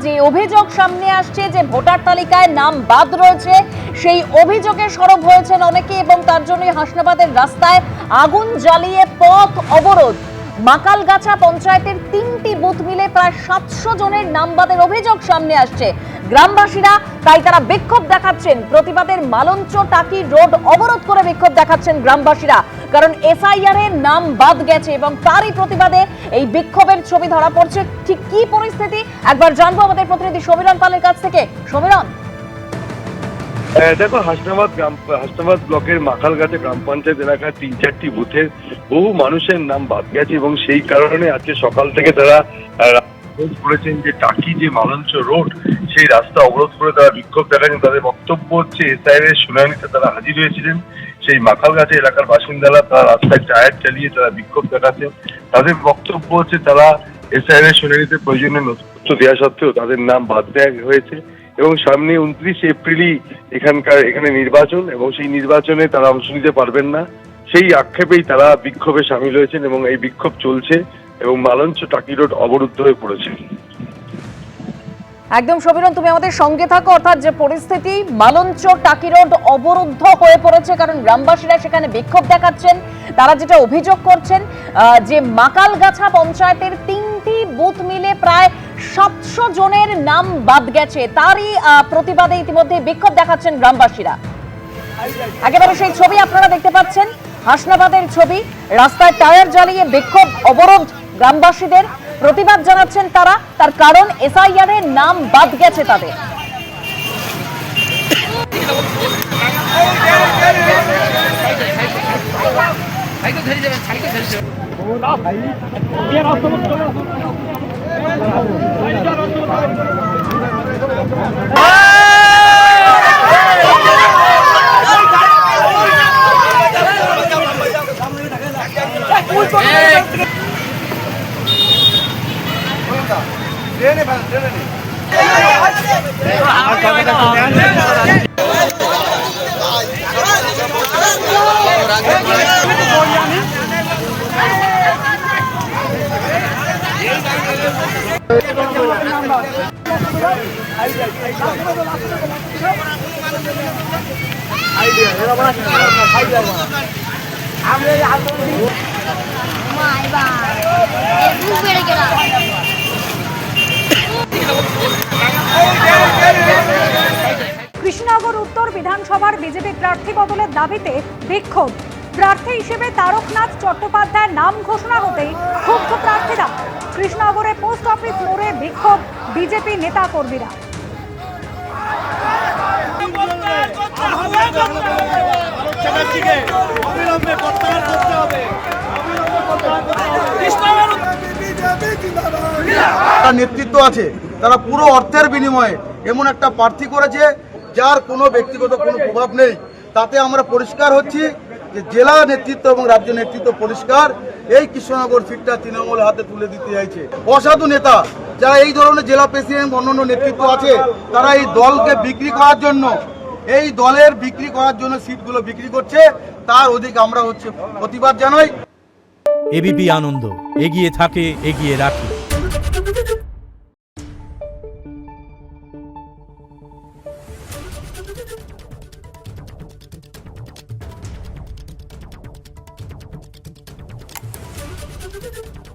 যে অভিযোগ সামনে আসছে যে ভোটার তালিকায় নাম বাদ রয়েছে, সেই অভিযোগে সরব হয়েছেন অনেকে এবং তার জন্যই হাসনাবাদের রাস্তায় আগুন জ্বালিয়ে পথ অবরোধ। মাকালগাছা পঞ্চায়েতের 3টি বুথ মিলে প্রায় 700 জনের নাম বাদের অভিযোগ সামনে আসছে। গ্রামবাসীরা তাই তারা বিক্ষোভ দেখাচ্ছেন। প্রতিবাদের মালঞ্চ টাকি রোড অবরোধ করে বিক্ষোভ দেখাচ্ছেন গ্রামবাসীরা, কারণ এসআইআর এর নাম বাদ গেছে এবং তারই প্রতিবাদে এই বিক্ষোভের ছবি ধরা পড়ছে। ঠিক কি পরিস্থিতি একবার জানবো আমাদের প্রতিনিধি সমীরণ পালের কাছ থেকে। সমীরণ, দেখো, হাসনাবাদ ব্লকের মাখালগাছা গ্রাম পঞ্চায়েত এলাকার 3-4টি বুথের বহু মানুষের নাম বাদ গেছে এবং সেই কারণে আজকে সকাল থেকে তারা করেছেন যে টাকি যে মালঞ্চ রোড, সেই রাস্তা অবরোধ করে তারা বিক্ষোভ দেখাচ্ছেন। তাদের বক্তব্য হচ্ছে এসআইআর এর শুনানিতে তারা হাজির হয়েছিলেন। সেই মাখালগাছা এলাকার বাসিন্দারা তারা রাস্তায় টায়ার চালিয়ে তারা বিক্ষোভ দেখাচ্ছেন। তাদের বক্তব্য হচ্ছে তারা এসআইআর এর শুনানিতে প্রয়োজনীয় নথিপত্র দেওয়া সত্ত্বেও তাদের নাম বাদ দেওয়া হয়েছে এবং সামনে 29 এপ্রিলই এখানে নির্বাচন এবং সেই নির্বাচনে তারা অংশ নিতে পারবেন না। সেই আক্ষেপেই তারা বিক্ষোভে সামিল হয়েছেন এবং এই বিক্ষোভ চলছে এবং মালঞ্চ টাকি রোড অবরুদ্ধ হয়ে পড়েছে। একদম সমীরণ, তুমি আমাদের সঙ্গে থাকো। অর্থাৎ যে পরিস্থিতি, মালঞ্চ টাকি রোড অবরুদ্ধ হয়ে পড়েছে কারণ গ্রামবাসীরা সেখানে বিক্ষোভ দেখাচ্ছেন। তারা যেটা অভিযোগ করছেন যে মাকালগাছা পঞ্চায়েতের 3টি বুথ মিলে প্রায় 700 জনের নাম বাদ গেছে, তারই প্রতিবাদে ইতিমধ্যে বিক্ষোভ দেখাচ্ছেন গ্রামবাসীরা। একেবারে সেই ছবি আপনারা দেখতে পাচ্ছেন, হাসনাবাদের ছবি। রাস্তায় টায়ার জ্বালিয়ে বিক্ষোভ অবরোধ গ্রামবাসীদের, প্রতিবাদ জানাচ্ছেন তারা। তার কারণ এসআইআর এর নাম বাদ গেছে তাদের। কৃষ্ণনগর উত্তর বিধানসভার বিজেপি প্রার্থী বদলের দাবিতে বিক্ষোভ। প্রার্থী হিসেবে তারকনাথ চট্টোপাধ্যায়ের নাম ঘোষণা হতেই ক্ষুব্ধ প্রার্থীরা। কৃষ্ণনগরে পোস্ট অফিস মোড়ে বিক্ষোভ বিজেপি নেতা কর্মীরা। নেতৃত্ব আছে, তারা পুরো অর্থের বিনিময়ে এমন একটা প্রার্থী করেছে যার কোনো ব্যক্তিগত কোনো প্রভাব নেই। তাতে আমরা পরিষ্কার হচ্ছি যে জেলা নেতৃত্ব এবং রাজ্য নেতৃত্ব পরিষ্কার, এই কৃষ্ণনগর সিটটা তৃণমূলের হাতে তুলে দিতে চাইছে। অসাধু নেতা যারা এই ধরনের জেলা প্রেসিডেন্ট অন্যান্য নেতৃত্ব আছে, তারা এই দলকে বিক্রি করার জন্য, এই দলের বিক্রি করার জন্য সিটগুলো বিক্রি করছে। তার অধিক আমরা প্রতিবাদ জানাই। এবিপি আনন্দ, এগিয়ে থাকে, এগিয়ে রাখে। Thank you.